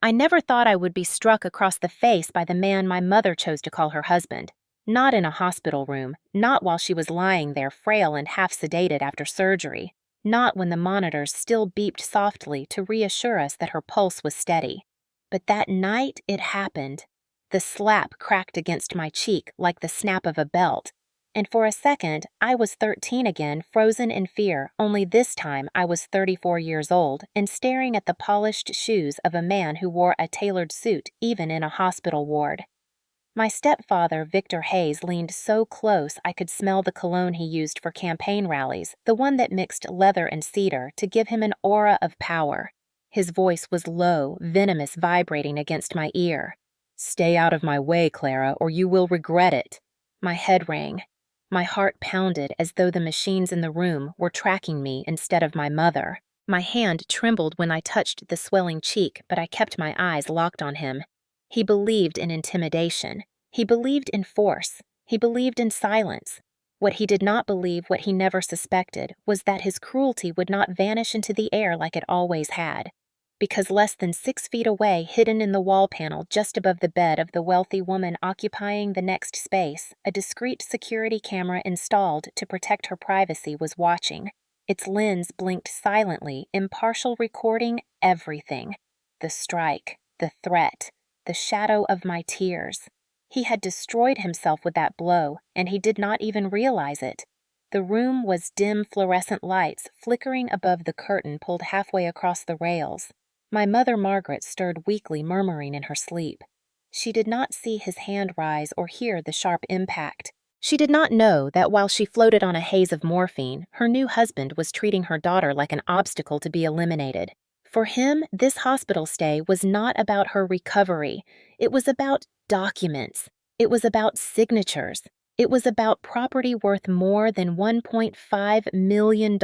I never thought I would be struck across the face by the man my mother chose to call her husband. Not in a hospital room, not while she was lying there frail and half-sedated after surgery, not when the monitors still beeped softly to reassure us that her pulse was steady. But that night it happened. The slap cracked against my cheek like the snap of a belt, and for a second I was 13 again, frozen in fear, only this time I was 34 years old and staring at the polished shoes of a man who wore a tailored suit even in a hospital ward. My stepfather, Victor Hayes, leaned so close I could smell the cologne he used for campaign rallies, the one that mixed leather and cedar to give him an aura of power. His voice was low, venomous, vibrating against my ear. "Stay out of my way, Clara, or you will regret it." My head rang. My heart pounded as though the machines in the room were tracking me instead of my mother. My hand trembled when I touched the swelling cheek, but I kept my eyes locked on him. He believed in intimidation. He believed in force. He believed in silence. What he did not believe, what he never suspected, was that his cruelty would not vanish into the air like it always had. Because less than 6 feet away, hidden in the wall panel just above the bed of the wealthy woman occupying the next space, a discreet security camera installed to protect her privacy was watching. Its lens blinked silently, impartial, recording everything. The strike, the threat, the shadow of my tears. He had destroyed himself with that blow, and he did not even realize it. The room was dim fluorescent lights flickering above the curtain pulled halfway across the rails. My mother Margaret stirred weakly, murmuring in her sleep. She did not see his hand rise or hear the sharp impact. She did not know that while she floated on a haze of morphine, her new husband was treating her daughter like an obstacle to be eliminated. For him, this hospital stay was not about her recovery. It was about documents. It was about signatures. It was about property worth more than $1.5 million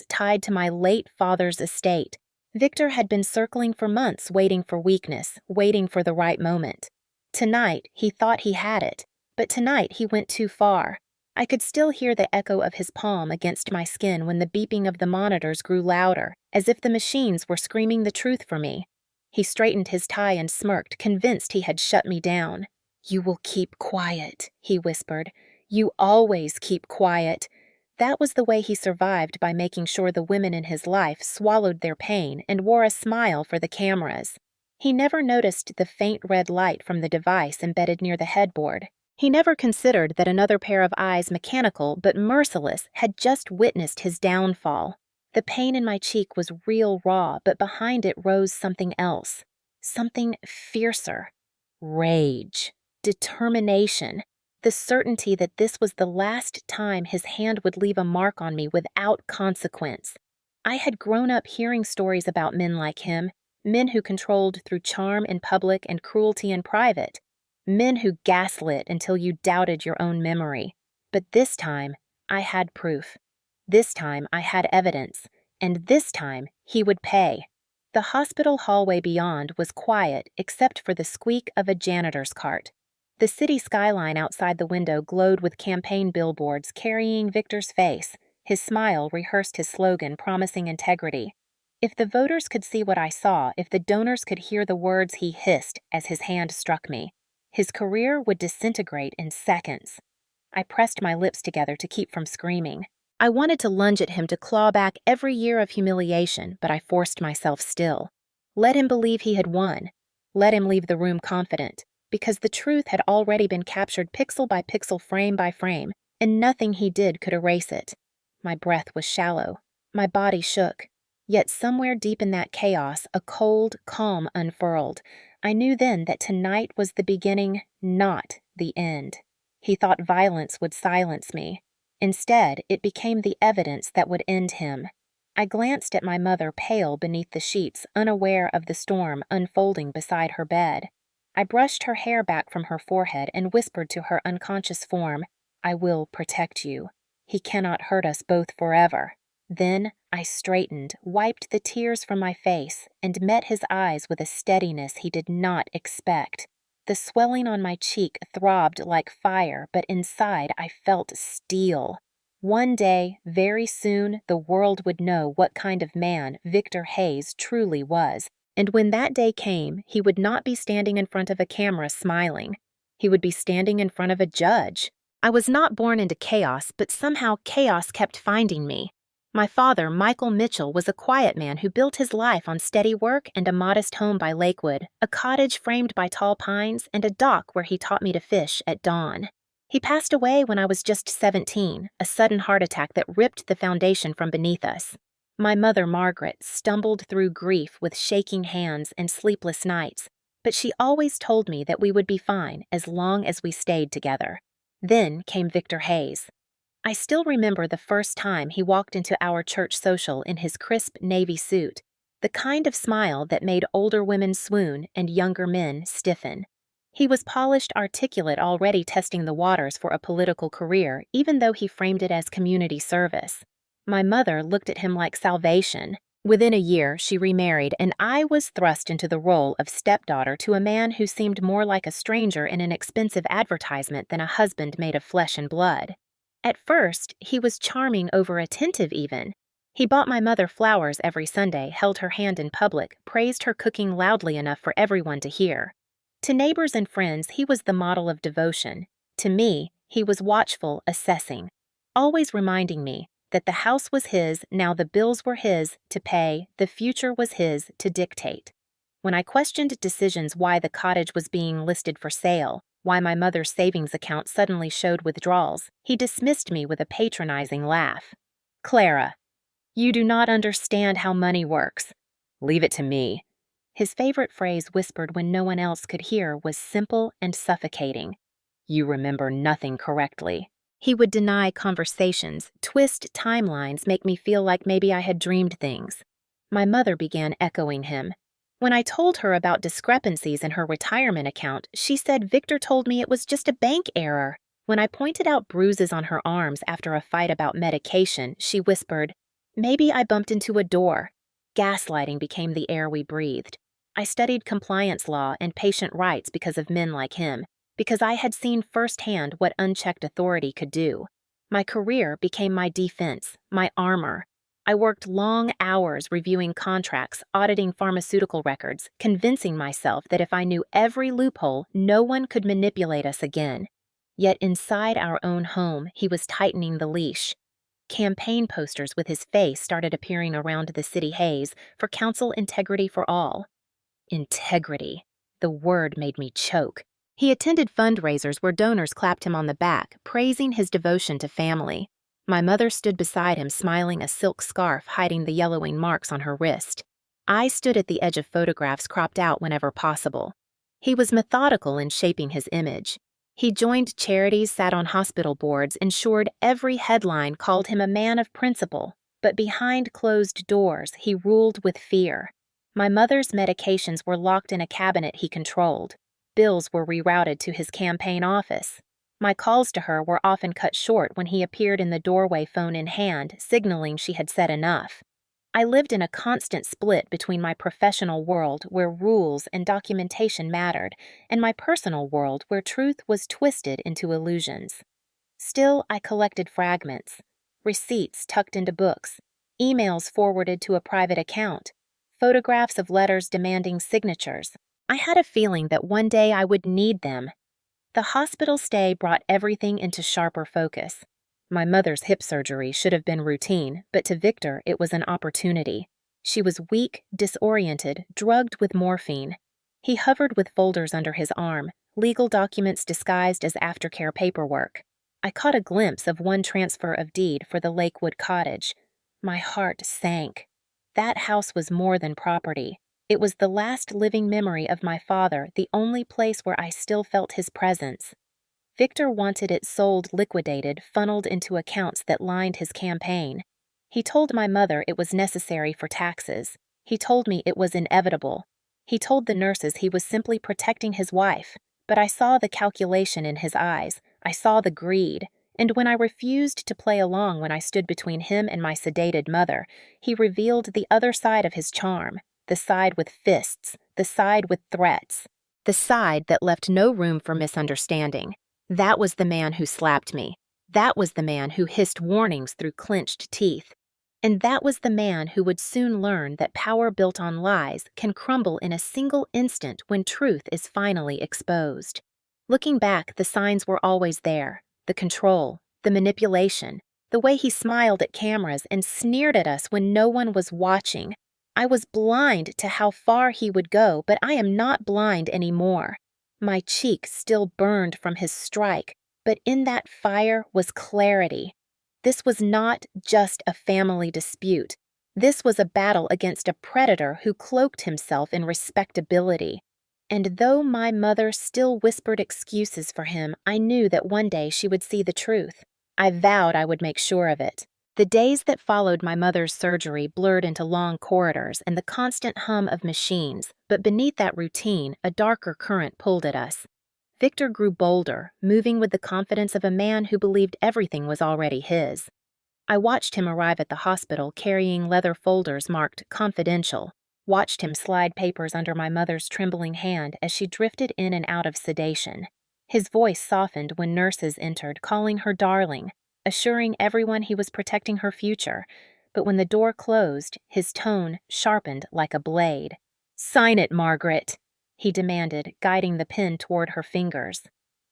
tied to my late father's estate. Victor had been circling for months, waiting for weakness, waiting for the right moment. Tonight, he thought he had it, but tonight he went too far. I could still hear the echo of his palm against my skin when the beeping of the monitors grew louder, as if the machines were screaming the truth for me. He straightened his tie and smirked, convinced he had shut me down. "You will keep quiet," he whispered. "You always keep quiet." That was the way he survived, by making sure the women in his life swallowed their pain and wore a smile for the cameras. He never noticed the faint red light from the device embedded near the headboard. He never considered that another pair of eyes, mechanical but merciless, had just witnessed his downfall. The pain in my cheek was real raw, but behind it rose something else. Something fiercer. Rage. Determination. The certainty that this was the last time his hand would leave a mark on me without consequence. I had grown up hearing stories about men like him, men who controlled through charm in public and cruelty in private. Men who gaslit until you doubted your own memory. But this time, I had proof. This time, I had evidence. And this time, he would pay. The hospital hallway beyond was quiet except for the squeak of a janitor's cart. The city skyline outside the window glowed with campaign billboards carrying Victor's face. His smile rehearsed his slogan promising integrity. If the voters could see what I saw, if the donors could hear the words he hissed as his hand struck me, his career would disintegrate in seconds. I pressed my lips together to keep from screaming. I wanted to lunge at him to claw back every year of humiliation, but I forced myself still. Let him believe he had won. Let him leave the room confident, because the truth had already been captured pixel by pixel, frame by frame, and nothing he did could erase it. My breath was shallow. My body shook. Yet somewhere deep in that chaos, a cold calm unfurled. I knew then that tonight was the beginning, not the end. He thought violence would silence me. Instead, it became the evidence that would end him. I glanced at my mother, pale beneath the sheets, unaware of the storm unfolding beside her bed. I brushed her hair back from her forehead and whispered to her unconscious form, "I will protect you. He cannot hurt us both forever." Then I straightened, wiped the tears from my face, and met his eyes with a steadiness he did not expect. The swelling on my cheek throbbed like fire, but inside I felt steel. One day, very soon, the world would know what kind of man Victor Hayes truly was, And when that day came, he would not be standing in front of a camera smiling. He would be standing in front of a judge. I was not born into chaos, but somehow chaos kept finding me. My father, Michael Mitchell, was a quiet man who built his life on steady work and a modest home by Lakewood, a cottage framed by tall pines, and a dock where he taught me to fish at dawn. He passed away when I was just 17, a sudden heart attack that ripped the foundation from beneath us. My mother, Margaret, stumbled through grief with shaking hands and sleepless nights, but she always told me that we would be fine as long as we stayed together. Then came Victor Hayes. I still remember the first time he walked into our church social in his crisp navy suit, the kind of smile that made older women swoon and younger men stiffen. He was polished, articulate, already testing the waters for a political career, even though he framed it as community service. My mother looked at him like salvation. Within a year, she remarried, and I was thrust into the role of stepdaughter to a man who seemed more like a stranger in an expensive advertisement than a husband made of flesh and blood. At first, he was charming, over-attentive even. He bought my mother flowers every Sunday, held her hand in public, praised her cooking loudly enough for everyone to hear. To neighbors and friends, he was the model of devotion. To me, he was watchful, assessing, always reminding me that the house was his, now the bills were his to pay, the future was his to dictate. When I questioned decisions, why the cottage was being listed for sale, why my mother's savings account suddenly showed withdrawals, he dismissed me with a patronizing laugh. "Clara, you do not understand how money works. Leave it to me." His favorite phrase, whispered when no one else could hear, was simple and suffocating. "You remember nothing correctly." He would deny conversations, twist timelines, make me feel like maybe I had dreamed things. My mother began echoing him. When I told her about discrepancies in her retirement account, she said Victor told me it was just a bank error. When I pointed out bruises on her arms after a fight about medication, she whispered, "Maybe I bumped into a door." Gaslighting became the air we breathed. I studied compliance law and patient rights because of men like him, because I had seen firsthand what unchecked authority could do. My career became my defense, my armor. I worked long hours reviewing contracts, auditing pharmaceutical records, convincing myself that if I knew every loophole, no one could manipulate us again. Yet inside our own home, he was tightening the leash. Campaign posters with his face started appearing around the city haze for Council Integrity for All. Integrity. The word made me choke. He attended fundraisers where donors clapped him on the back, praising his devotion to family. My mother stood beside him, smiling, a silk scarf hiding the yellowing marks on her wrist. I stood at the edge of photographs cropped out whenever possible. He was methodical in shaping his image. He joined charities, sat on hospital boards, ensured every headline called him a man of principle, but behind closed doors, he ruled with fear. My mother's medications were locked in a cabinet he controlled. Bills were rerouted to his campaign office. My calls to her were often cut short when he appeared in the doorway, phone in hand, signaling she had said enough. I lived in a constant split between my professional world, where rules and documentation mattered, and my personal world, where truth was twisted into illusions. Still, I collected fragments, receipts tucked into books, emails forwarded to a private account, photographs of letters demanding signatures. I had a feeling that one day I would need them. The hospital stay brought everything into sharper focus. My mother's hip surgery should have been routine, but to Victor it was an opportunity. She was weak, disoriented, drugged with morphine. He hovered with folders under his arm, legal documents disguised as aftercare paperwork. I caught a glimpse of one transfer of deed for the Lakewood cottage. My heart sank. That house was more than property. It was the last living memory of my father, the only place where I still felt his presence. Victor wanted it sold, liquidated, funneled into accounts that lined his campaign. He told my mother it was necessary for taxes. He told me it was inevitable. He told the nurses he was simply protecting his wife. But I saw the calculation in his eyes. I saw the greed. And when I refused to play along when I stood between him and my sedated mother, he revealed the other side of his charm. The side with fists, the side with threats, the side that left no room for misunderstanding. That was the man who slapped me. That was the man who hissed warnings through clenched teeth. And that was the man who would soon learn that power built on lies can crumble in a single instant when truth is finally exposed. Looking back, the signs were always there: the control, the manipulation, the way he smiled at cameras and sneered at us when no one was watching. I was blind to how far he would go, but I am not blind anymore. My cheek still burned from his strike, but in that fire was clarity. This was not just a family dispute. This was a battle against a predator who cloaked himself in respectability. And though my mother still whispered excuses for him, I knew that one day she would see the truth. I vowed I would make sure of it. The days that followed my mother's surgery blurred into long corridors and the constant hum of machines, but beneath that routine, a darker current pulled at us. Victor grew bolder, moving with the confidence of a man who believed everything was already his. I watched him arrive at the hospital carrying leather folders marked "Confidential," watched him slide papers under my mother's trembling hand as she drifted in and out of sedation. His voice softened when nurses entered, calling her darling, assuring everyone he was protecting her future. But when the door closed, his tone sharpened like a blade. "Sign it, Margaret," he demanded, guiding the pen toward her fingers.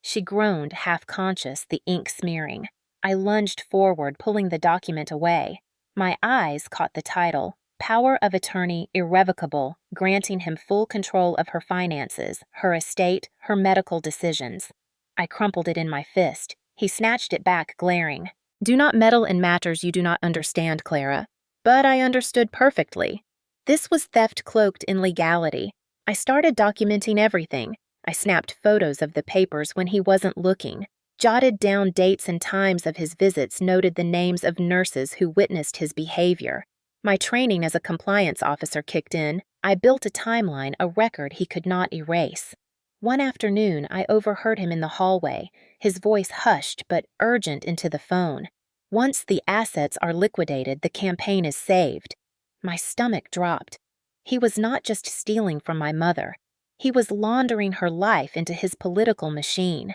She groaned, half-conscious, the ink smearing. I lunged forward, pulling the document away. My eyes caught the title, "Power of Attorney Irrevocable, granting him full control of her finances, her estate, her medical decisions." I crumpled it in my fist. He snatched it back, glaring. "Do not meddle in matters you do not understand, Clara." But I understood perfectly. This was theft cloaked in legality. I started documenting everything. I snapped photos of the papers when he wasn't looking, jotted down dates and times of his visits, noted the names of nurses who witnessed his behavior. My training as a compliance officer kicked in. I built a timeline, a record he could not erase. One afternoon, I overheard him in the hallway, his voice hushed but urgent into the phone. "Once the assets are liquidated, the campaign is saved." My stomach dropped. He was not just stealing from my mother. He was laundering her life into his political machine.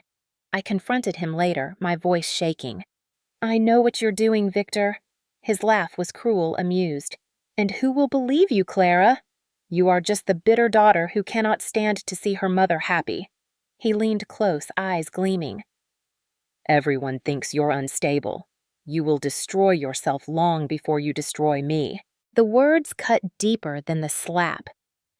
I confronted him later, my voice shaking. "I know what you're doing, Victor." His laugh was cruel, amused. "And who will believe you, Clara? You are just the bitter daughter who cannot stand to see her mother happy." He leaned close, eyes gleaming. "Everyone thinks you're unstable. You will destroy yourself long before you destroy me." The words cut deeper than the slap.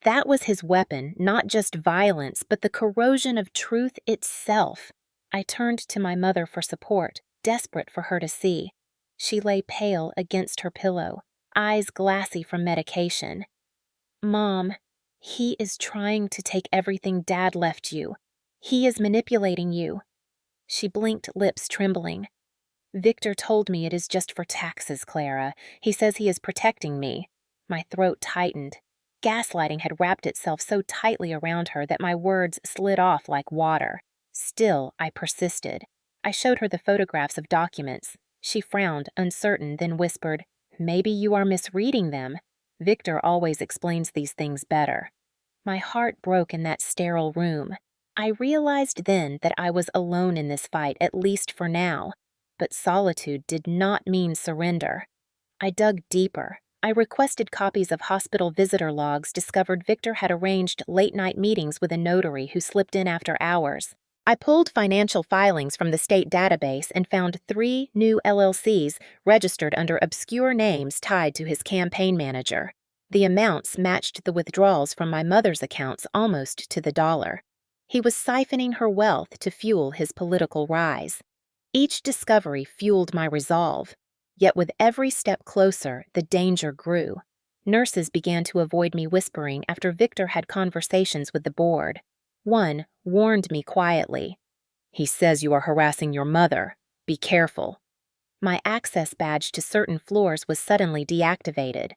That was his weapon, not just violence, but the corrosion of truth itself. I turned to my mother for support, desperate for her to see. She lay pale against her pillow, eyes glassy from medication. "Mom, he is trying to take everything Dad left you. He is manipulating you." She blinked, lips trembling. "Victor told me it is just for taxes, Clara. He says he is protecting me." My throat tightened. Gaslighting had wrapped itself so tightly around her that my words slid off like water. Still, I persisted. I showed her the photographs of documents. She frowned, uncertain, then whispered, "Maybe you are misreading them. Victor always explains these things better." My heart broke in that sterile room. I realized then that I was alone in this fight, at least for now. But solitude did not mean surrender. I dug deeper. I requested copies of hospital visitor logs, discovered Victor had arranged late-night meetings with a notary who slipped in after hours. I pulled financial filings from the state database and found 3 new LLCs registered under obscure names tied to his campaign manager. The amounts matched the withdrawals from my mother's accounts almost to the dollar. He was siphoning her wealth to fuel his political rise. Each discovery fueled my resolve. Yet with every step closer, the danger grew. Nurses began to avoid me whispering after Victor had conversations with the board. One warned me quietly. "He says you are harassing your mother. Be careful." My access badge to certain floors was suddenly deactivated.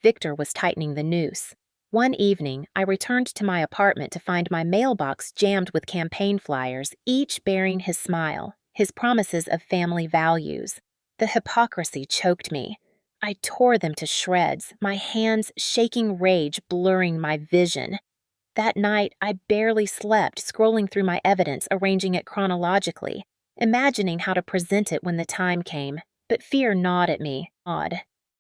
Victor was tightening the noose. One evening, I returned to my apartment to find my mailbox jammed with campaign flyers, each bearing his smile, his promises of family values. The hypocrisy choked me. I tore them to shreds, my hands shaking rage blurring my vision. That night, I barely slept, scrolling through my evidence, arranging it chronologically, imagining how to present it when the time came. But fear gnawed at me.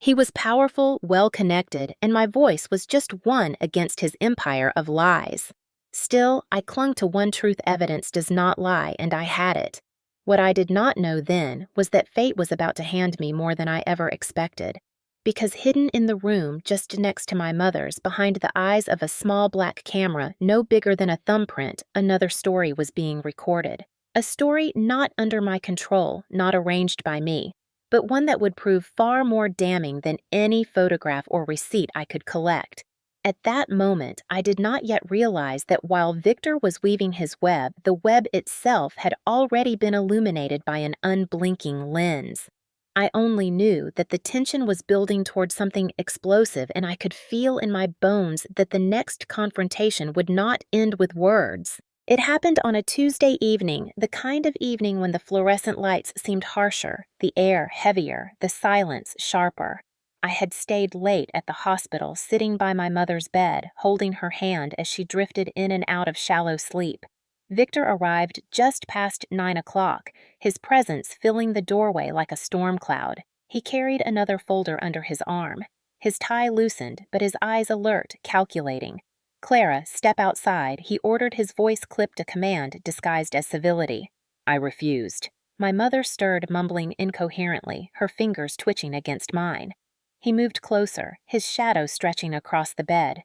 He was powerful, well-connected, and my voice was just one against his empire of lies. Still, I clung to one truth: evidence does not lie, and I had it. What I did not know then was that fate was about to hand me more than I ever expected. Because hidden in the room just next to my mother's, behind the eyes of a small black camera no bigger than a thumbprint, another story was being recorded. A story not under my control, not arranged by me, but one that would prove far more damning than any photograph or receipt I could collect. At that moment, I did not yet realize that while Victor was weaving his web, the web itself had already been illuminated by an unblinking lens. I only knew that the tension was building toward something explosive, and I could feel in my bones that the next confrontation would not end with words. It happened on a Tuesday evening, the kind of evening when the fluorescent lights seemed harsher, the air heavier, the silence sharper. I had stayed late at the hospital, sitting by my mother's bed, holding her hand as she drifted in and out of shallow sleep. Victor arrived just past 9 o'clock, his presence filling the doorway like a storm cloud. He carried another folder under his arm. His tie loosened, but his eyes alert, calculating. "Clara, step outside," he ordered, his voice clipped a command disguised as civility. I refused. My mother stirred, mumbling incoherently, her fingers twitching against mine. He moved closer, his shadow stretching across the bed.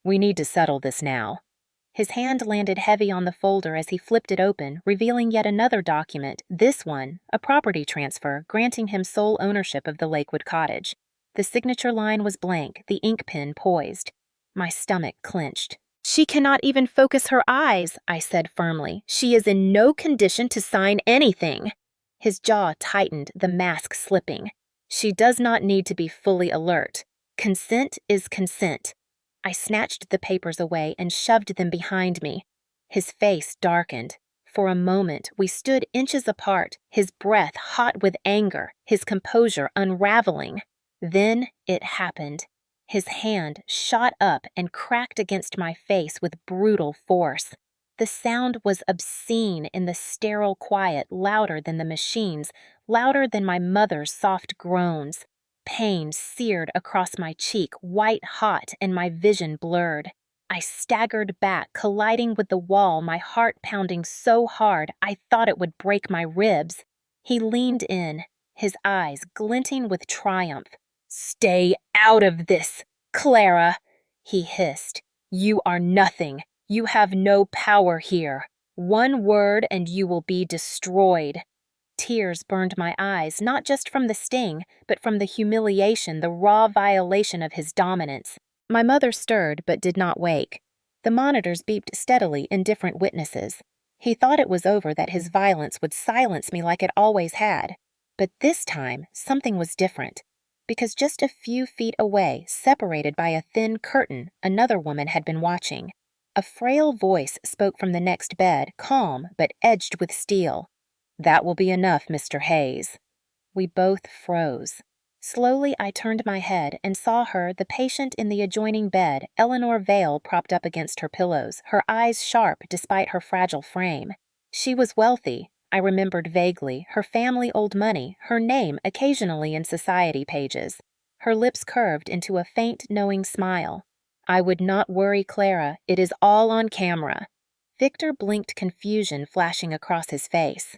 "We need to settle this now." His hand landed heavy on the folder as he flipped it open, revealing yet another document, this one, a property transfer granting him sole ownership of the Lakewood cottage. The signature line was blank, the ink pen poised. My stomach clenched. "She cannot even focus her eyes," I said firmly. "She is in no condition to sign anything." His jaw tightened, the mask slipping. "She does not need to be fully alert. Consent is consent." I snatched the papers away and shoved them behind me. His face darkened. For a moment, we stood inches apart, his breath hot with anger, his composure unraveling. Then it happened. His hand shot up and cracked against my face with brutal force. The sound was obscene in the sterile quiet, louder than the machines, louder than my mother's soft groans. Pain seared across my cheek, white hot, and my vision blurred. I staggered back, colliding with the wall, my heart pounding so hard I thought it would break my ribs. He leaned in, his eyes glinting with triumph. "Stay out of this, Clara," he hissed. "You are nothing. You have no power here. One word and you will be destroyed." Tears burned my eyes, not just from the sting, but from the humiliation, the raw violation of his dominance. My mother stirred but did not wake. The monitors beeped steadily, indifferent witnesses. He thought it was over, that his violence would silence me like it always had. But this time, something was different. Because just a few feet away, separated by a thin curtain, another woman had been watching. A frail voice spoke from the next bed, calm but edged with steel. "That will be enough, Mr. Hayes." We both froze. Slowly I turned my head and saw her, the patient in the adjoining bed, Eleanor Vale, propped up against her pillows, her eyes sharp despite her fragile frame. She was wealthy, I remembered vaguely, her family old money, her name occasionally in society pages. Her lips curved into a faint, knowing smile. "I would not worry, Clara. It is all on camera." Victor blinked, confusion flashing across his face.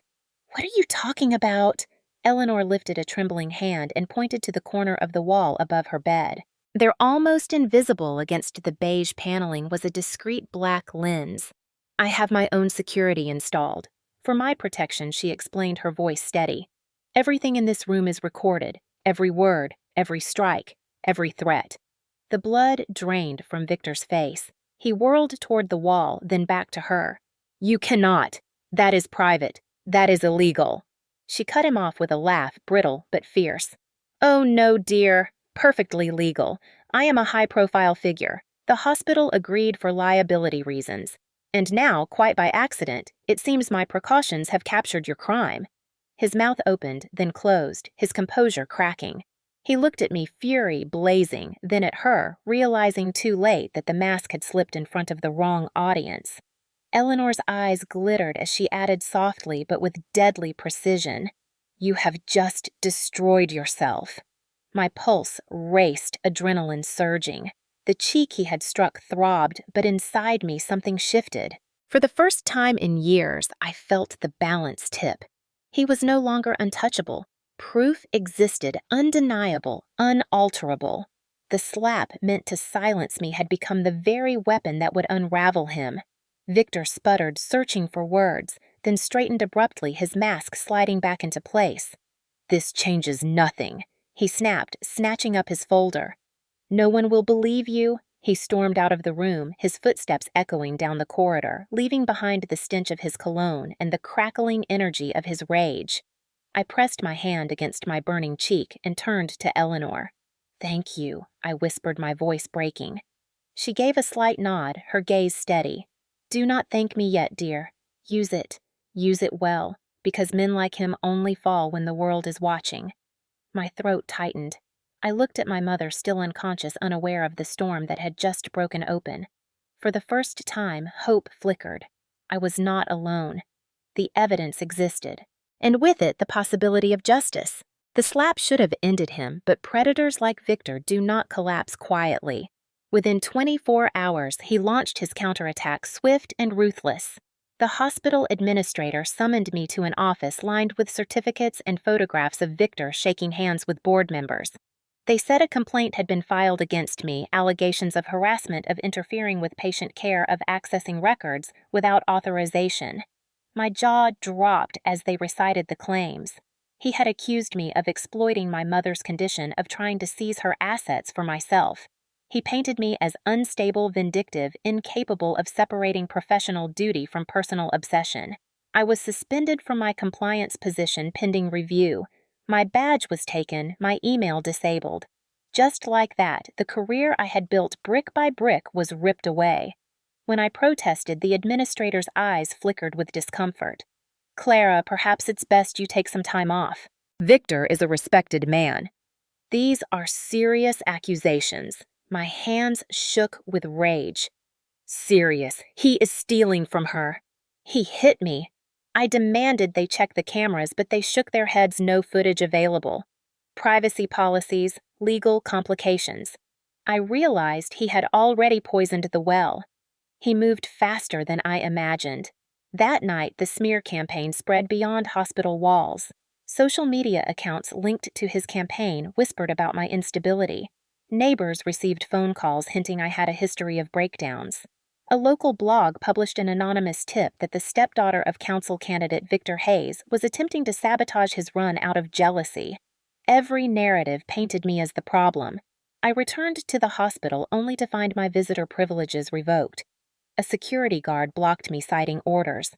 "What are you talking about?" Eleanor lifted a trembling hand and pointed to the corner of the wall above her bed. There, almost invisible against the beige paneling, was a discreet black lens. "I have my own security installed. For my protection," she explained, her voice steady. "Everything in this room is recorded, every word, every strike, every threat." The blood drained from Victor's face. He whirled toward the wall, then back to her. "You cannot. That is private. That is illegal." She cut him off with a laugh, brittle but fierce. "Oh no, dear. Perfectly legal. I am a high-profile figure. The hospital agreed for liability reasons. And now, quite by accident, it seems my precautions have captured your crime." His mouth opened, then closed, his composure cracking. He looked at me, fury blazing, then at her, realizing too late that the mask had slipped in front of the wrong audience. Eleanor's eyes glittered as she added softly but with deadly precision, "You have just destroyed yourself." My pulse raced, adrenaline surging. The cheek he had struck throbbed, but inside me something shifted. For the first time in years, I felt the balance tip. He was no longer untouchable. Proof existed, undeniable, unalterable. The slap meant to silence me had become the very weapon that would unravel him. Victor sputtered, searching for words, then straightened abruptly, his mask sliding back into place. "This changes nothing," he snapped, snatching up his folder. "No one will believe you." He stormed out of the room, his footsteps echoing down the corridor, leaving behind the stench of his cologne and the crackling energy of his rage. I pressed my hand against my burning cheek and turned to Eleanor. "Thank you," I whispered, my voice breaking. She gave a slight nod, her gaze steady. "Do not thank me yet, dear. Use it. Use it well, because men like him only fall when the world is watching." My throat tightened. I looked at my mother, still unconscious, unaware of the storm that had just broken open. For the first time, hope flickered. I was not alone. The evidence existed, and with it the possibility of justice. The slap should have ended him, but predators like Victor do not collapse quietly. Within 24 hours, he launched his counterattack, swift and ruthless. The hospital administrator summoned me to an office lined with certificates and photographs of Victor shaking hands with board members. They said a complaint had been filed against me, allegations of harassment, of interfering with patient care, of accessing records without authorization. My jaw dropped as they recited the claims. He had accused me of exploiting my mother's condition, of trying to seize her assets for myself. He painted me as unstable, vindictive, incapable of separating professional duty from personal obsession. I was suspended from my compliance position pending review. My badge was taken, my email disabled. Just like that, the career I had built brick by brick was ripped away. When I protested, the administrator's eyes flickered with discomfort. "Clara, perhaps it's best you take some time off. Victor is a respected man." These are serious accusations. My hands shook with rage. "Serious. He is stealing from her." He hit me. I demanded they check the cameras, but they shook their heads, no footage available. Privacy policies, legal complications. I realized he had already poisoned the well. He moved faster than I imagined. That night, the smear campaign spread beyond hospital walls. Social media accounts linked to his campaign whispered about my instability. Neighbors received phone calls hinting I had a history of breakdowns. A local blog published an anonymous tip that the stepdaughter of council candidate Victor Hayes was attempting to sabotage his run out of jealousy. Every narrative painted me as the problem. I returned to the hospital only to find my visitor privileges revoked. A security guard blocked me, citing orders.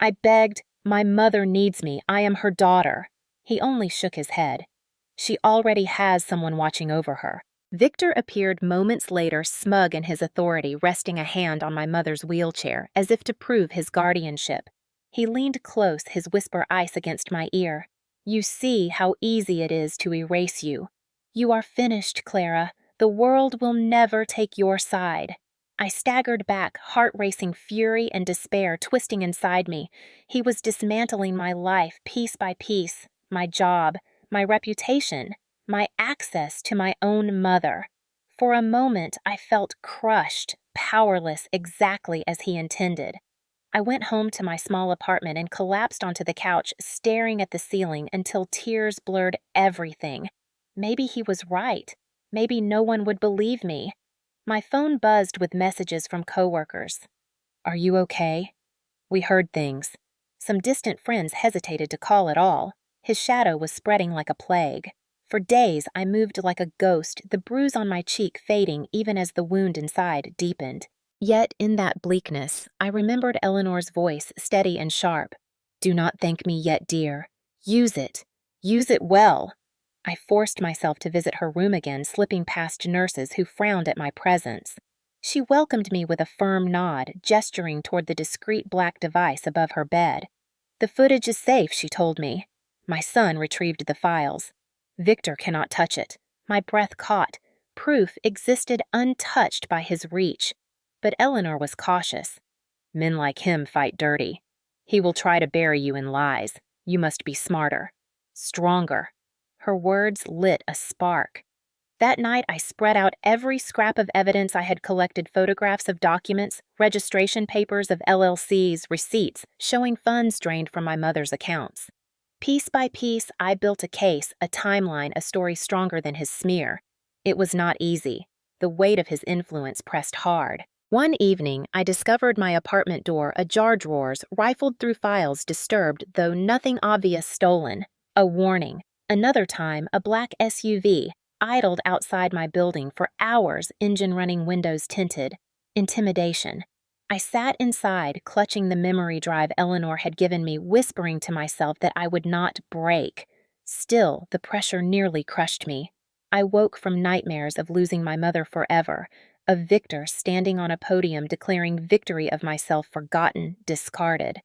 I begged, "My mother needs me. I am her daughter." He only shook his head. "She already has someone watching over her." Victor appeared moments later, smug in his authority, resting a hand on my mother's wheelchair, as if to prove his guardianship. He leaned close, his whisper ice against my ear. "You see how easy it is to erase you. You are finished, Clara. The world will never take your side." I staggered back, heart-racing fury and despair twisting inside me. He was dismantling my life piece by piece, my job, my reputation, my access to my own mother. For a moment, I felt crushed, powerless, exactly as he intended. I went home to my small apartment and collapsed onto the couch, staring at the ceiling until tears blurred everything. Maybe he was right. Maybe no one would believe me. My phone buzzed with messages from coworkers. "Are you okay?" We heard things. Some distant friends hesitated to call at all. His shadow was spreading like a plague. For days, I moved like a ghost, the bruise on my cheek fading even as the wound inside deepened. Yet, in that bleakness, I remembered Eleanor's voice, steady and sharp. "Do not thank me yet, dear. Use it. Use it well." I forced myself to visit her room again, slipping past nurses who frowned at my presence. She welcomed me with a firm nod, gesturing toward the discreet black device above her bed. "The footage is safe," she told me. My son retrieved the files. "Victor cannot touch it." My breath caught. Proof existed untouched by his reach. But Eleanor was cautious. "Men like him fight dirty. He will try to bury you in lies. You must be smarter. Stronger." Her words lit a spark. That night, I spread out every scrap of evidence I had collected: photographs of documents, registration papers of LLCs, receipts showing funds drained from my mother's accounts. Piece by piece, I built a case, a timeline, a story stronger than his smear. It was not easy. The weight of his influence pressed hard. One evening, I discovered my apartment door ajar, drawers rifled through, files disturbed, though nothing obvious stolen. A warning. Another time, a black SUV idled outside my building for hours, engine running, windows tinted. Intimidation. I sat inside, clutching the memory drive Eleanor had given me, whispering to myself that I would not break. Still, the pressure nearly crushed me. I woke from nightmares of losing my mother forever, of Victor standing on a podium declaring victory of myself, forgotten, discarded.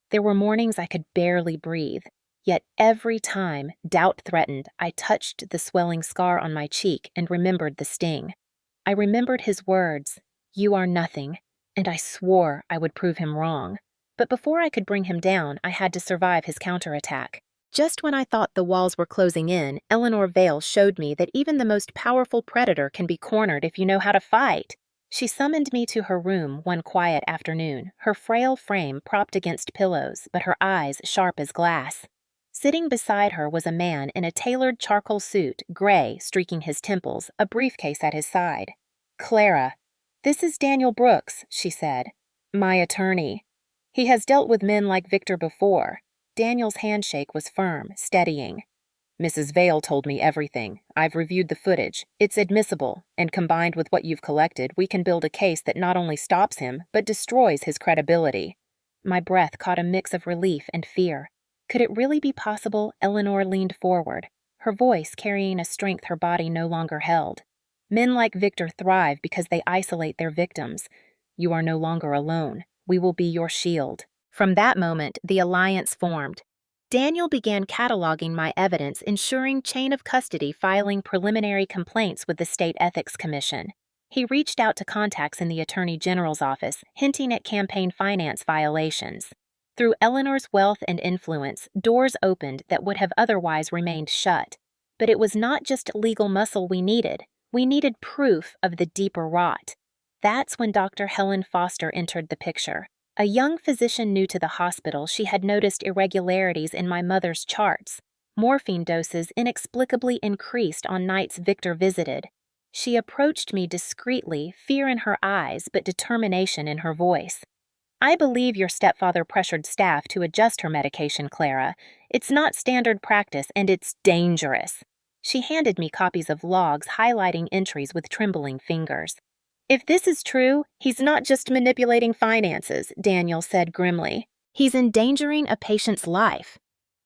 There were mornings I could barely breathe, yet every time doubt threatened, I touched the swelling scar on my cheek and remembered the sting. I remembered his words, "You are nothing," and I swore I would prove him wrong. But before I could bring him down, I had to survive his counterattack. Just when I thought the walls were closing in, Eleanor Vale showed me that even the most powerful predator can be cornered if you know how to fight. She summoned me to her room one quiet afternoon, her frail frame propped against pillows, but her eyes sharp as glass. Sitting beside her was a man in a tailored charcoal suit, gray streaking his temples, a briefcase at his side. "Clara, this is Daniel Brooks," she said. "My attorney. He has dealt with men like Victor before." Daniel's handshake was firm, steadying. "Mrs. Vale told me everything. I've reviewed the footage. It's admissible, and combined with what you've collected, we can build a case that not only stops him, but destroys his credibility." My breath caught a mix of relief and fear. Could it really be possible? Eleanor leaned forward, her voice carrying a strength her body no longer held. "Men like Victor thrive because they isolate their victims. You are no longer alone. We will be your shield." From that moment, the alliance formed. Daniel began cataloging my evidence, ensuring chain of custody, filing preliminary complaints with the State Ethics Commission. He reached out to contacts in the Attorney General's office, hinting at campaign finance violations. Through Eleanor's wealth and influence, doors opened that would have otherwise remained shut. But it was not just legal muscle we needed. We needed proof of the deeper rot. That's when Dr. Helen Foster entered the picture. A young physician new to the hospital, she had noticed irregularities in my mother's charts. Morphine doses inexplicably increased on nights Victor visited. She approached me discreetly, fear in her eyes, but determination in her voice. "I believe your stepfather pressured staff to adjust her medication, Clara. It's not standard practice, and it's dangerous." She handed me copies of logs highlighting entries with trembling fingers. "If this is true, he's not just manipulating finances," Daniel said grimly. "He's endangering a patient's life.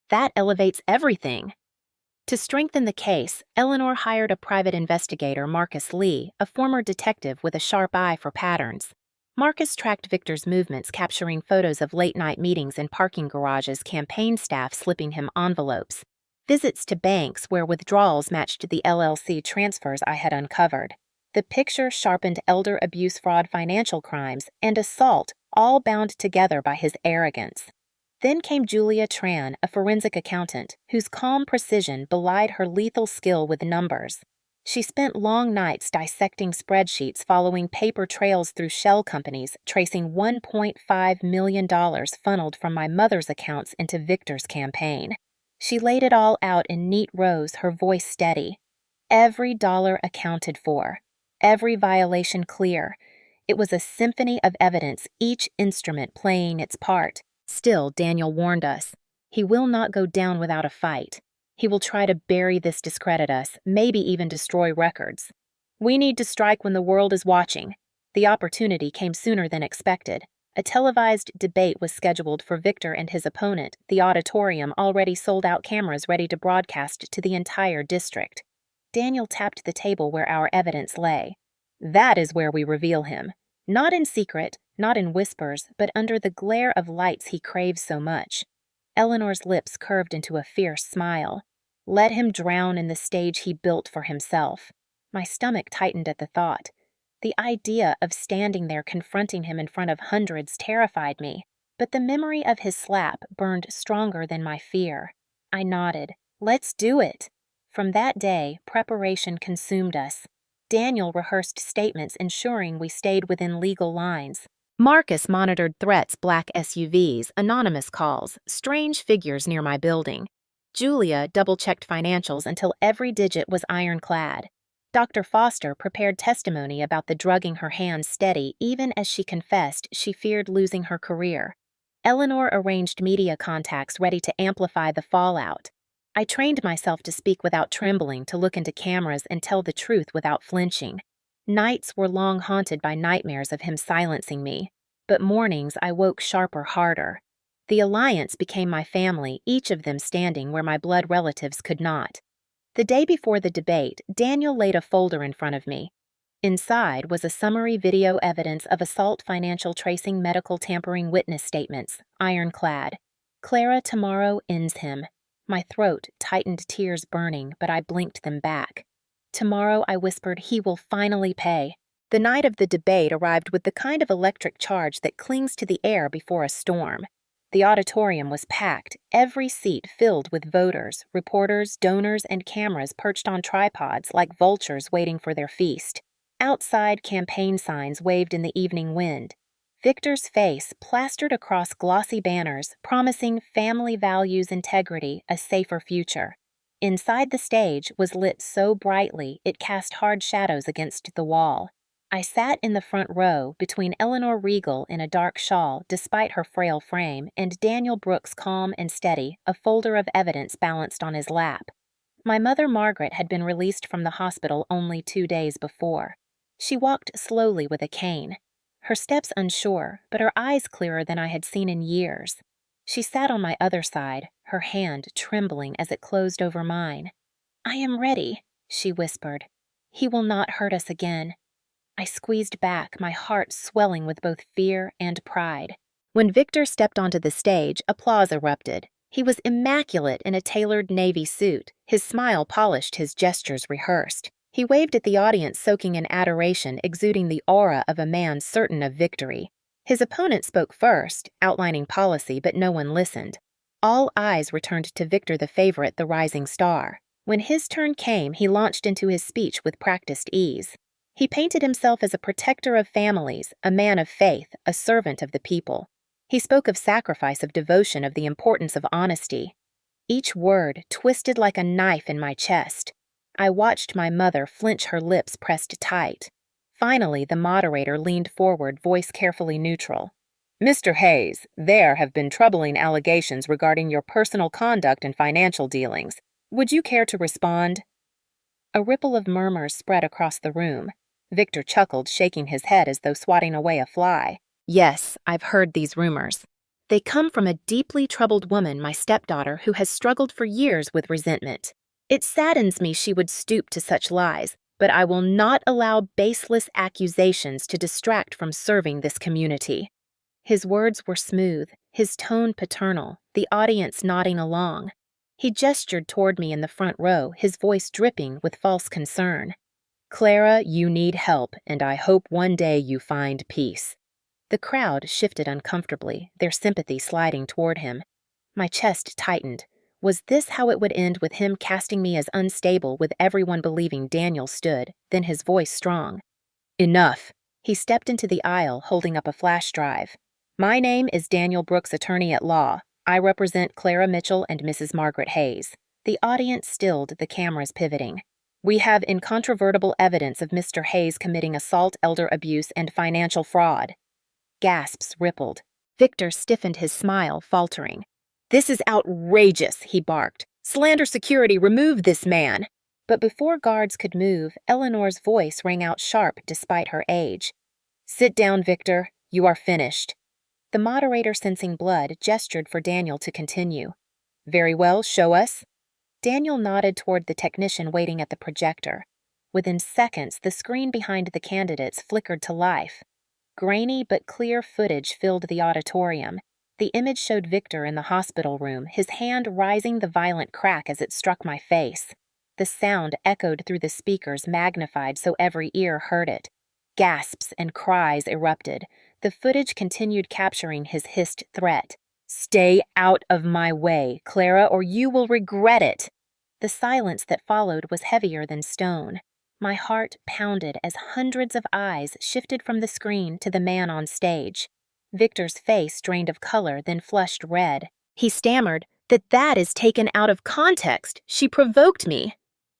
That elevates everything." To strengthen the case, Eleanor hired a private investigator, Marcus Lee, a former detective with a sharp eye for patterns. Marcus tracked Victor's movements, capturing photos of late-night meetings in parking garages, campaign staff slipping him envelopes, visits to banks where withdrawals matched the LLC transfers I had uncovered. The picture sharpened elder abuse, fraud, financial crimes, and assault, all bound together by his arrogance. Then came Julia Tran, a forensic accountant, whose calm precision belied her lethal skill with numbers. She spent long nights dissecting spreadsheets, following paper trails through shell companies, tracing $1.5 million funneled from my mother's accounts into Victor's campaign. She laid it all out in neat rows, her voice steady. Every dollar accounted for. Every violation clear. It was a symphony of evidence, each instrument playing its part. Still, Daniel warned us, he will not go down without a fight. He will try to bury this, discredit us, maybe even destroy records. We need to strike when the world is watching. The opportunity came sooner than expected. A televised debate was scheduled for Victor and his opponent, the auditorium already sold out, cameras ready to broadcast to the entire district. Daniel tapped the table where our evidence lay. "That is where we reveal him. Not in secret, not in whispers, but under the glare of lights he craves so much." Eleanor's lips curved into a fierce smile. Let him drown in the stage he built for himself. My stomach tightened at the thought. The idea of standing there confronting him in front of hundreds terrified me, but the memory of his slap burned stronger than my fear. I nodded. "Let's do it." From that day, preparation consumed us. Daniel rehearsed statements ensuring we stayed within legal lines. Marcus monitored threats, black SUVs, anonymous calls, strange figures near my building. Julia double-checked financials until every digit was ironclad. Dr. Foster prepared testimony about the drugging her hands steady even as she confessed she feared losing her career. Eleanor arranged media contacts ready to amplify the fallout. I trained myself to speak without trembling, to look into cameras and tell the truth without flinching. Nights were long haunted by nightmares of him silencing me, but mornings I woke sharper, harder. The Alliance became my family, each of them standing where my blood relatives could not. The day before the debate, Daniel laid a folder in front of me. Inside was a summary video evidence of assault, financial tracing, medical tampering witness statements, ironclad. Clara tomorrow ends him. My throat tightened, tears burning, but I blinked them back. Tomorrow, I whispered, he will finally pay. The night of the debate arrived with the kind of electric charge that clings to the air before a storm. The auditorium was packed, every seat filled with voters, reporters, donors, and cameras perched on tripods like vultures waiting for their feast. Outside, campaign signs waved in the evening wind. Victor's face plastered across glossy banners promising family values, integrity, a safer future. Inside the stage was lit so brightly it cast hard shadows against the wall. I sat in the front row between Eleanor Regal in a dark shawl despite her frail frame and Daniel Brooks calm and steady, a folder of evidence balanced on his lap. My mother Margaret had been released from the hospital only 2 days before. She walked slowly with a cane. Her steps unsure, but her eyes clearer than I had seen in years. She sat on my other side, her hand trembling as it closed over mine. "I am ready," she whispered. "He will not hurt us again." I squeezed back, my heart swelling with both fear and pride. When Victor stepped onto the stage, applause erupted. He was immaculate in a tailored navy suit, his smile polished, his gestures rehearsed. He waved at the audience, soaking in adoration, exuding the aura of a man certain of victory. His opponent spoke first, outlining policy, but no one listened. All eyes returned to Victor, the favorite, the rising star. When his turn came, he launched into his speech with practiced ease. He painted himself as a protector of families, a man of faith, a servant of the people. He spoke of sacrifice, of devotion, of the importance of honesty. Each word twisted like a knife in my chest. I watched my mother flinch, her lips pressed tight. Finally, the moderator leaned forward, voice carefully neutral. "Mr. Hayes, there have been troubling allegations regarding your personal conduct and financial dealings. Would you care to respond?" A ripple of murmurs spread across the room. Victor chuckled, shaking his head as though swatting away a fly. "Yes, I've heard these rumors. They come from a deeply troubled woman, my stepdaughter, who has struggled for years with resentment. It saddens me she would stoop to such lies, but I will not allow baseless accusations to distract from serving this community." His words were smooth, his tone paternal, the audience nodding along. He gestured toward me in the front row, his voice dripping with false concern. "Clara, you need help, and I hope one day you find peace." The crowd shifted uncomfortably, their sympathy sliding toward him. My chest tightened. Was this how it would end, with him casting me as unstable, with everyone believing Daniel stood, then his voice strong? "Enough." He stepped into the aisle, holding up a flash drive. "My name is Daniel Brooks, attorney at law. I represent Clara Mitchell and Mrs. Margaret Hayes." The audience stilled, the cameras pivoting. "We have incontrovertible evidence of Mr. Hayes committing assault, elder abuse, and financial fraud." Gasps rippled. Victor stiffened, his smile faltering. "This is outrageous," he barked. "Slander security, remove this man." But before guards could move, Eleanor's voice rang out sharp despite her age. "Sit down, Victor. You are finished." The moderator, sensing blood, gestured for Daniel to continue. "Very well, show us." Daniel nodded toward the technician waiting at the projector. Within seconds, the screen behind the candidates flickered to life. Grainy but clear footage filled the auditorium. The image showed Victor in the hospital room, his hand rising the violent crack as it struck my face. The sound echoed through the speakers, magnified so every ear heard it. Gasps and cries erupted. The footage continued, capturing his hissed threat. "Stay out of my way, Clara, or you will regret it." The silence that followed was heavier than stone. My heart pounded as hundreds of eyes shifted from the screen to the man on stage. Victor's face drained of color, then flushed red. He stammered, "That is taken out of context. She provoked me."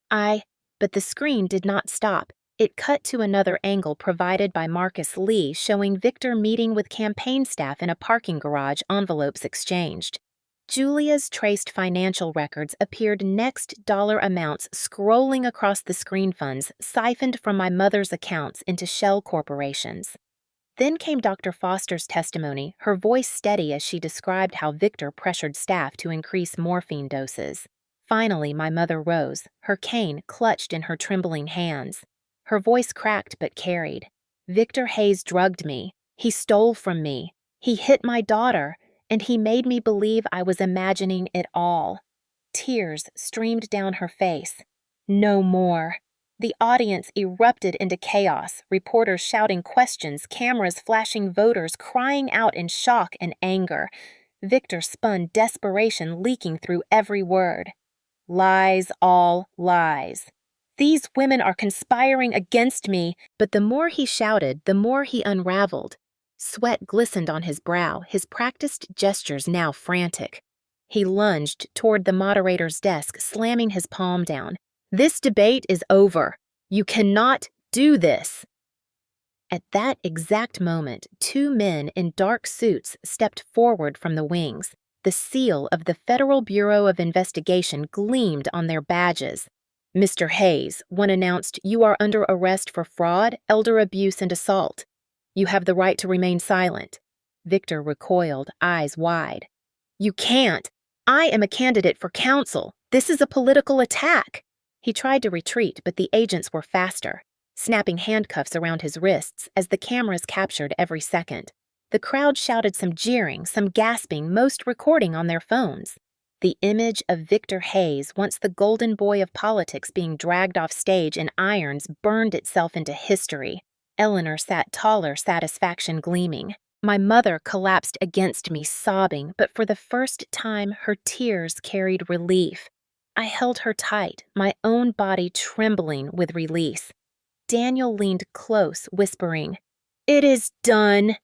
But the screen did not stop. It cut to another angle provided by Marcus Lee showing Victor meeting with campaign staff in a parking garage, envelopes exchanged. Julia's traced financial records appeared next, dollar amounts scrolling across the screen, funds siphoned from my mother's accounts into shell corporations. Then came Dr. Foster's testimony, her voice steady as she described how Victor pressured staff to increase morphine doses. Finally, my mother rose, her cane clutched in her trembling hands. Her voice cracked but carried. "Victor Hayes drugged me. He stole from me. He hit my daughter, and he made me believe I was imagining it all." Tears streamed down her face. "No more." The audience erupted into chaos, reporters shouting questions, cameras flashing, voters crying out in shock and anger. Victor spun desperation leaking through every word. "Lies, all lies. These women are conspiring against me." But the more he shouted, the more he unraveled. Sweat glistened on his brow, his practiced gestures now frantic. He lunged toward the moderator's desk, slamming his palm down. "This debate is over. You cannot do this." At that exact moment, two men in dark suits stepped forward from the wings. The seal of the Federal Bureau of Investigation gleamed on their badges. "Mr. Hayes," one announced, "you are under arrest for fraud, elder abuse, and assault. You have the right to remain silent." Victor recoiled, eyes wide. "You can't. I am a candidate for council. This is a political attack." He tried to retreat, but the agents were faster, snapping handcuffs around his wrists as the cameras captured every second. The crowd shouted some jeering, some gasping, most recording on their phones. The image of Victor Hayes, once the golden boy of politics being dragged off stage in irons, burned itself into history. Eleanor sat taller, satisfaction gleaming. My mother collapsed against me, sobbing, but for the first time her tears carried relief. I held her tight, my own body trembling with release. Daniel leaned close, whispering, "It is done."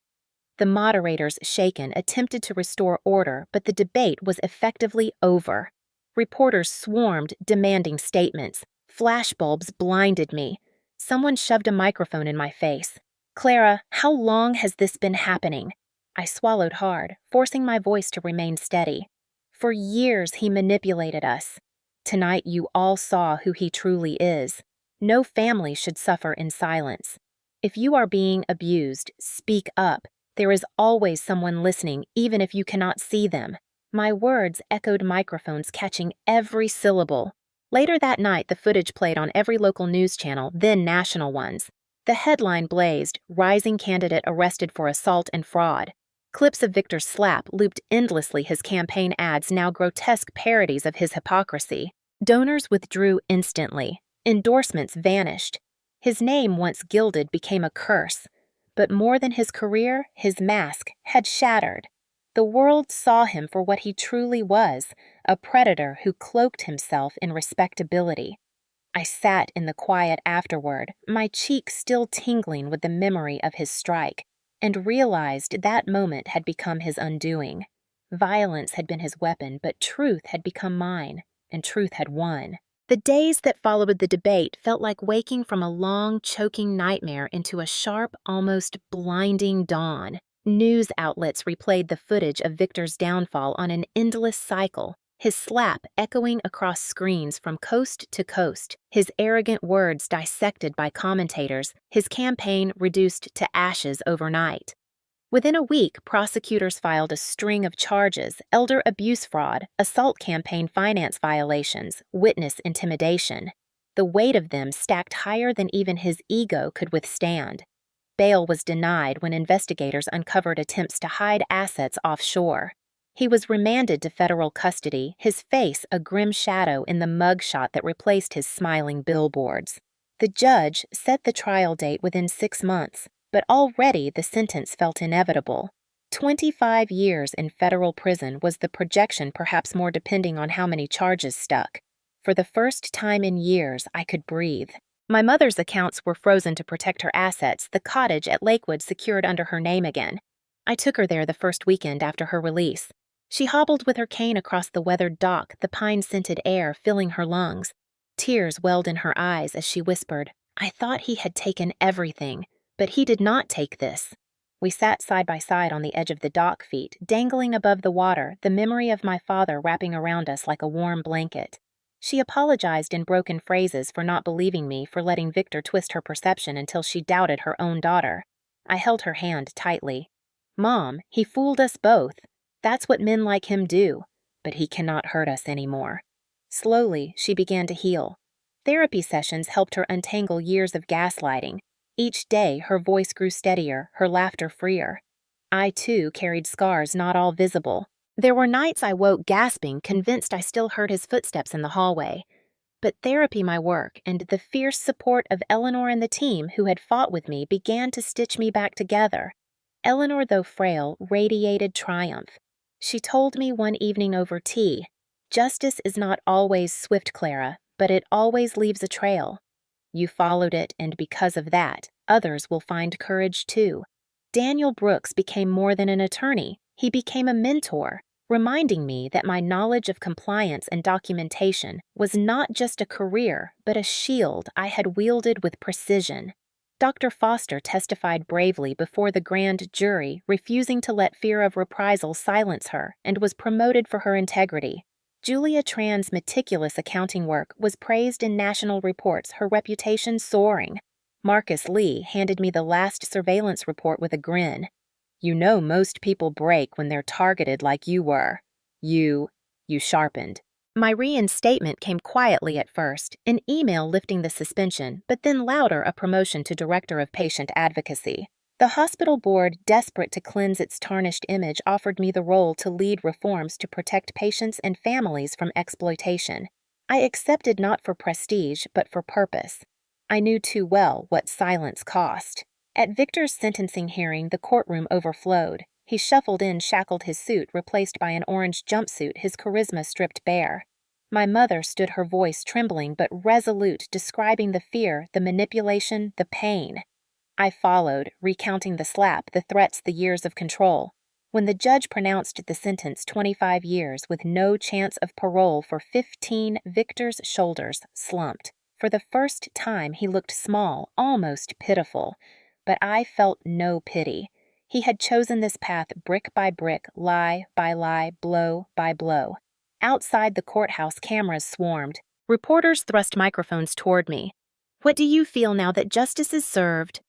The moderators, shaken, attempted to restore order, but the debate was effectively over. Reporters swarmed, demanding statements. Flashbulbs blinded me. Someone shoved a microphone in my face. "Clara, how long has this been happening?" I swallowed hard, forcing my voice to remain steady. "For years he manipulated us. Tonight you all saw who he truly is. No family should suffer in silence. If you are being abused, speak up. There is always someone listening, even if you cannot see them." My words echoed microphones, catching every syllable. Later that night, the footage played on every local news channel, then national ones. The headline blazed, "Rising candidate arrested for assault and fraud." Clips of Victor's slap looped endlessly, his campaign ads now grotesque parodies of his hypocrisy. Donors withdrew instantly. Endorsements vanished. His name, once gilded, became a curse. But more than his career, his mask had shattered. The world saw him for what he truly was, a predator who cloaked himself in respectability. I sat in the quiet afterward, my cheek still tingling with the memory of his strike, and realized that moment had become his undoing. Violence had been his weapon, but truth had become mine, and truth had won. The days that followed the debate felt like waking from a long, choking nightmare into a sharp, almost blinding dawn. News outlets replayed the footage of Victor's downfall on an endless cycle, his slap echoing across screens from coast to coast, his arrogant words dissected by commentators, his campaign reduced to ashes overnight. Within a week, prosecutors filed a string of charges: elder abuse fraud, assault campaign finance violations, witness intimidation. The weight of them stacked higher than even his ego could withstand. Bail was denied when investigators uncovered attempts to hide assets offshore. He was remanded to federal custody, his face a grim shadow in the mugshot that replaced his smiling billboards. The judge set the trial date within 6 months, but already the sentence felt inevitable. 25 years in federal prison was the projection, perhaps more depending on how many charges stuck. For the first time in years, I could breathe. My mother's accounts were frozen to protect her assets, the cottage at Lakewood secured under her name again. I took her there the first weekend after her release. She hobbled with her cane across the weathered dock, the pine-scented air filling her lungs. Tears welled in her eyes as she whispered, "I thought he had taken everything, but he did not take this." We sat side by side on the edge of the dock feet, dangling above the water, the memory of my father wrapping around us like a warm blanket. She apologized in broken phrases for not believing me, for letting Victor twist her perception until she doubted her own daughter. I held her hand tightly. "Mom, he fooled us both. That's what men like him do, but he cannot hurt us anymore." Slowly, she began to heal. Therapy sessions helped her untangle years of gaslighting. Each day, her voice grew steadier, her laughter freer. I, too, carried scars not all visible. There were nights I woke gasping, convinced I still heard his footsteps in the hallway. But therapy, my work, and the fierce support of Eleanor and the team who had fought with me began to stitch me back together. Eleanor, though frail, radiated triumph. She told me one evening over tea, "Justice is not always swift, Clara, but it always leaves a trail. You followed it, and because of that, others will find courage too." Daniel Brooks became more than an attorney. He became a mentor, reminding me that my knowledge of compliance and documentation was not just a career, but a shield I had wielded with precision. Dr. Foster testified bravely before the grand jury, refusing to let fear of reprisal silence her, and was promoted for her integrity. Julia Tran's meticulous accounting work was praised in national reports, her reputation soaring. Marcus Lee handed me the last surveillance report with a grin. "You know most people break when they're targeted like you were. You sharpened." My reinstatement came quietly at first, an email lifting the suspension, but then louder, a promotion to Director of Patient Advocacy. The hospital board, desperate to cleanse its tarnished image, offered me the role to lead reforms to protect patients and families from exploitation. I accepted not for prestige, but for purpose. I knew too well what silence cost. At Victor's sentencing hearing, the courtroom overflowed. He shuffled in, shackled his suit, replaced by an orange jumpsuit, his charisma stripped bare. My mother stood, her voice trembling but resolute, describing the fear, the manipulation, the pain. I followed, recounting the slap, the threats, the years of control. When the judge pronounced the sentence 25 years with no chance of parole for 15, Victor's shoulders slumped. For the first time, he looked small, almost pitiful. But I felt no pity. He had chosen this path brick by brick, lie by lie, blow by blow. Outside the courthouse, cameras swarmed. Reporters thrust microphones toward me. "What do you feel now that justice is served?"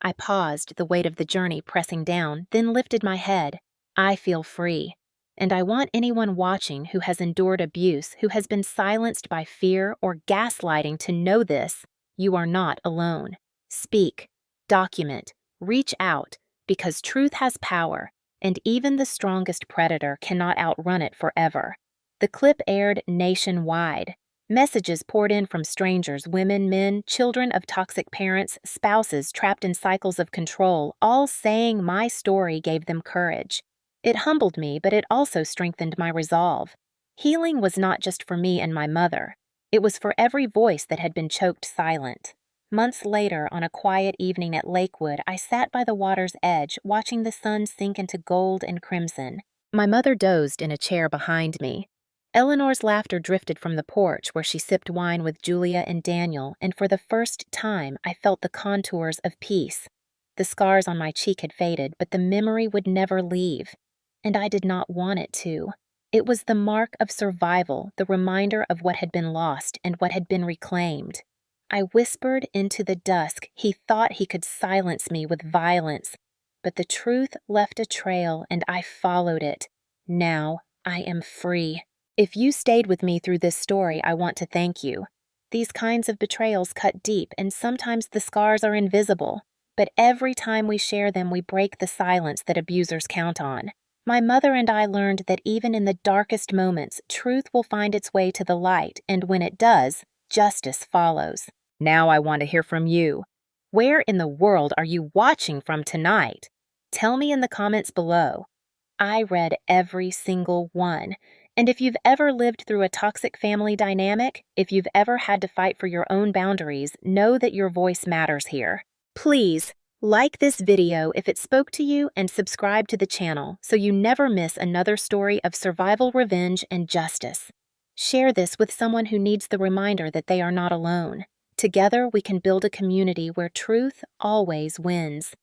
I paused, the weight of the journey pressing down, then lifted my head. "I feel free. And I want anyone watching who has endured abuse, who has been silenced by fear or gaslighting, to know this: you are not alone. Speak. Document. Reach out. Because truth has power, and even the strongest predator cannot outrun it forever." The clip aired nationwide. Messages poured in from strangers, women, men, children of toxic parents, spouses trapped in cycles of control, all saying my story gave them courage. It humbled me, but it also strengthened my resolve. Healing was not just for me and my mother. It was for every voice that had been choked silent. Months later, on a quiet evening at Lakewood, I sat by the water's edge, watching the sun sink into gold and crimson. My mother dozed in a chair behind me. Eleanor's laughter drifted from the porch where she sipped wine with Julia and Daniel, and for the first time I felt the contours of peace. The scars on my cheek had faded, but the memory would never leave. And I did not want it to. It was the mark of survival, the reminder of what had been lost and what had been reclaimed. I whispered into the dusk. He thought he could silence me with violence, but the truth left a trail and I followed it. Now I am free. If you stayed with me through this story, I want to thank you. These kinds of betrayals cut deep, and sometimes the scars are invisible, but every time we share them, we break the silence that abusers count on. My mother and I learned that even in the darkest moments, truth will find its way to the light, and when it does, justice follows. Now I want to hear from you. Where in the world are you watching from tonight? Tell me in the comments below. I read every single one, And if you've ever lived through a toxic family dynamic, if you've ever had to fight for your own boundaries, know that your voice matters here. Please, like this video if it spoke to you and subscribe to the channel so you never miss another story of survival, revenge, and justice. Share this with someone who needs the reminder that they are not alone. Together, we can build a community where truth always wins.